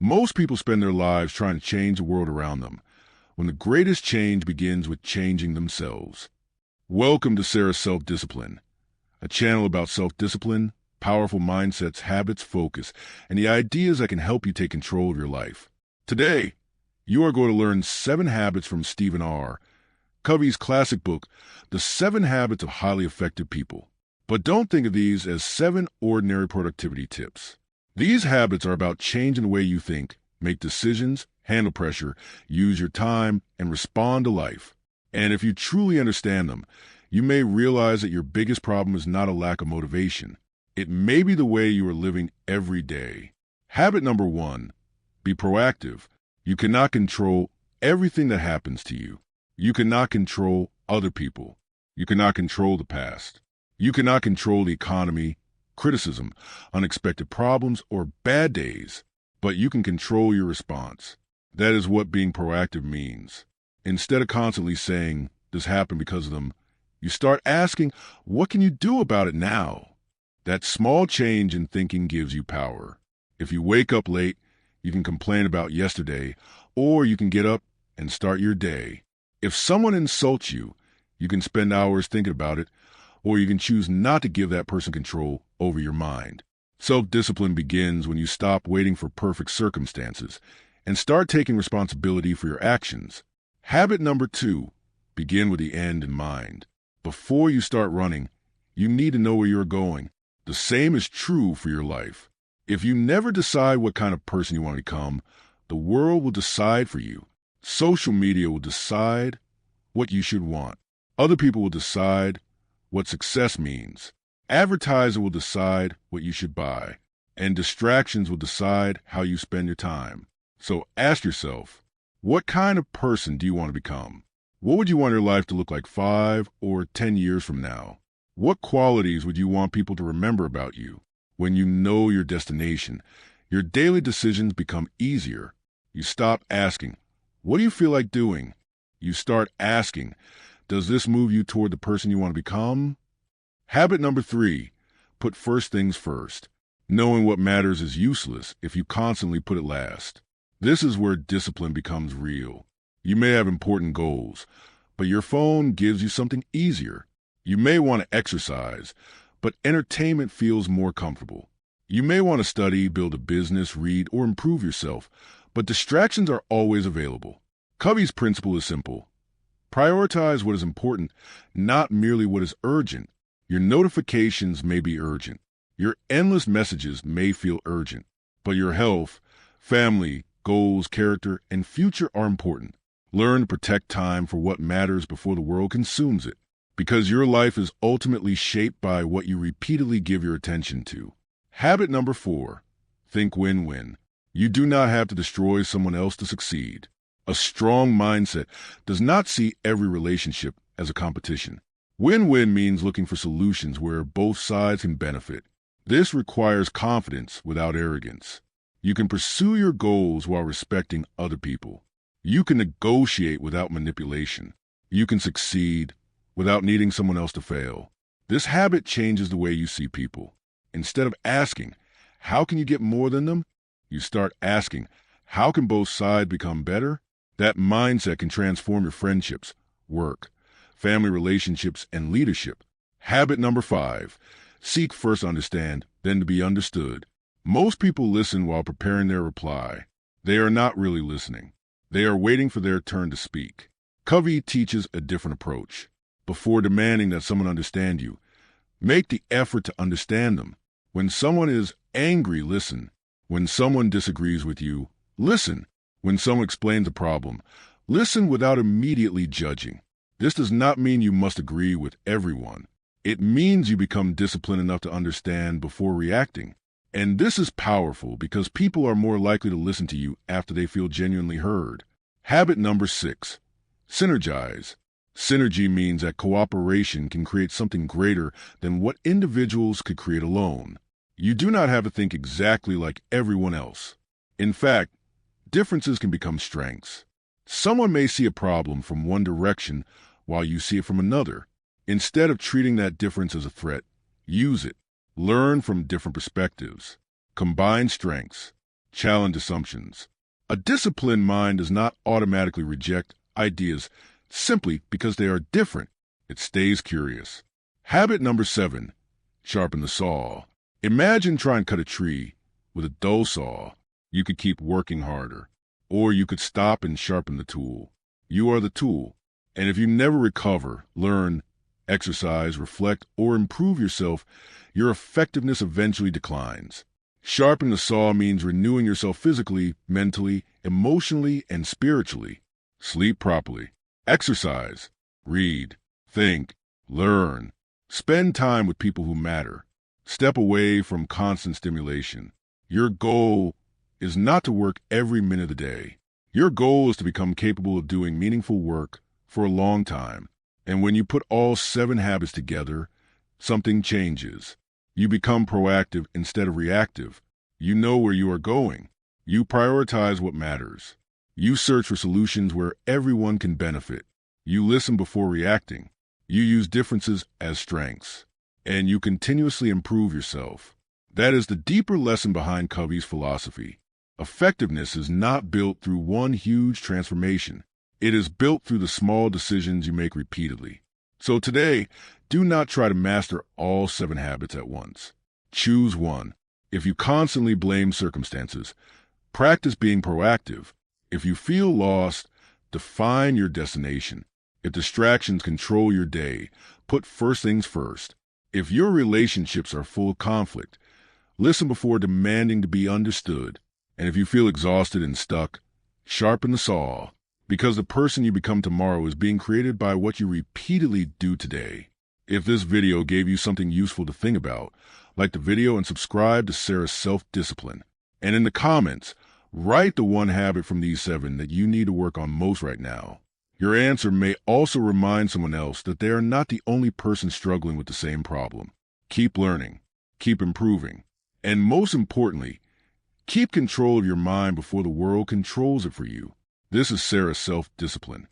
Most people spend their lives trying to change the world around them, when the greatest change begins with changing themselves. Welcome to Sarah's Self-Discipline, a channel about self-discipline, powerful mindsets, habits, focus, and the ideas that can help you take control of your life. Today, you are going to learn 7 habits from Stephen R. Covey's classic book, The 7 Habits of Highly Effective People. But don't think of these as 7 ordinary productivity tips. These habits are about changing the way you think, make decisions, handle pressure, use your time, and respond to life. And if you truly understand them, you may realize that your biggest problem is not a lack of motivation. It may be the way you are living every day. Habit number 1, be proactive. You cannot control everything that happens to you. You cannot control other people. You cannot control the past. You cannot control the economy, criticism, unexpected problems, or bad days, but you can control your response. That is what being proactive means. Instead of constantly saying, this happened because of them, you start asking, what can you do about it now? That small change in thinking gives you power. If you wake up late, you can complain about yesterday, or you can get up and start your day. If someone insults you, you can spend hours thinking about it, or you can choose not to give that person control over your mind. Self-discipline begins when you stop waiting for perfect circumstances and start taking responsibility for your actions. Habit number 2, begin with the end in mind. Before you start running, you need to know where you're going. The same is true for your life. If you never decide what kind of person you want to become, the world will decide for you. Social media will decide what you should want. Other people will decide what success means. Advertising will decide what you should buy. And distractions will decide how you spend your time. So ask yourself, what kind of person do you want to become? What would you want your life to look like 5 or 10 years from now? What qualities would you want people to remember about you? When you know your destination, your daily decisions become easier. You stop asking, what do you feel like doing? You start asking, does this move you toward the person you want to become? Habit number 3, put first things first. Knowing what matters is useless if you constantly put it last. This is where discipline becomes real. You may have important goals, but your phone gives you something easier. You may want to exercise, but entertainment feels more comfortable. You may want to study, build a business, read, or improve yourself, but distractions are always available. Covey's principle is simple. Prioritize what is important, not merely what is urgent. Your notifications may be urgent. Your endless messages may feel urgent, but your health, family, goals, character, and future are important. Learn to protect time for what matters before the world consumes it, because your life is ultimately shaped by what you repeatedly give your attention to. Habit number 4, think win-win. You do not have to destroy someone else to succeed. A strong mindset does not see every relationship as a competition. Win-win means looking for solutions where both sides can benefit. This requires confidence without arrogance. You can pursue your goals while respecting other people. You can negotiate without manipulation. You can succeed without needing someone else to fail. This habit changes the way you see people. Instead of asking, how can you get more than them? You start asking, how can both sides become better? That mindset can transform your friendships, work, family relationships, and leadership. Habit number 5, seek first to understand, then to be understood. Most people listen while preparing their reply. They are not really listening. They are waiting for their turn to speak. Covey teaches a different approach. Before demanding that someone understand you, make the effort to understand them. When someone is angry, listen. When someone disagrees with you, listen. When someone explains a problem, listen without immediately judging. This does not mean you must agree with everyone. It means you become disciplined enough to understand before reacting. And this is powerful because people are more likely to listen to you after they feel genuinely heard. Habit number 6, synergize. Synergy means that cooperation can create something greater than what individuals could create alone. You do not have to think exactly like everyone else. In fact, differences can become strengths. Someone may see a problem from one direction while you see it from another. Instead of treating that difference as a threat, use it. Learn from different perspectives. Combine strengths. Challenge assumptions. A disciplined mind does not automatically reject ideas simply because they are different. It stays curious. Habit number 7, sharpen the saw. Imagine trying to cut a tree with a dull saw. You could keep working harder, or you could stop and sharpen the tool. You are the tool, and if you never recover, learn, exercise, reflect, or improve yourself, your effectiveness eventually declines. Sharpen the saw means renewing yourself physically, mentally, emotionally, and spiritually. Sleep properly. Exercise. Read. Think. Learn. Spend time with people who matter. Step away from constant stimulation. Your goal is not to work every minute of the day. Your goal is to become capable of doing meaningful work for a long time. And when you put all 7 habits together, something changes. You become proactive instead of reactive. You know where you are going. You prioritize what matters. You search for solutions where everyone can benefit. You listen before reacting. You use differences as strengths. And you continuously improve yourself. That is the deeper lesson behind Covey's philosophy. Effectiveness is not built through one huge transformation. It is built through the small decisions you make repeatedly. So today, do not try to master all 7 habits at once. Choose one. If you constantly blame circumstances, practice being proactive. If you feel lost, define your destination. If distractions control your day, put first things first. If your relationships are full of conflict, listen before demanding to be understood. And if you feel exhausted and stuck, sharpen the saw. Because the person you become tomorrow is being created by what you repeatedly do today. If this video gave you something useful to think about, like the video and subscribe to Sarah's Self-Discipline. And in the comments, write the one habit from these 7 that you need to work on most right now. Your answer may also remind someone else that they are not the only person struggling with the same problem. Keep learning, keep improving, and most importantly, keep control of your mind before the world controls it for you. This is Sarah's Self-Discipline.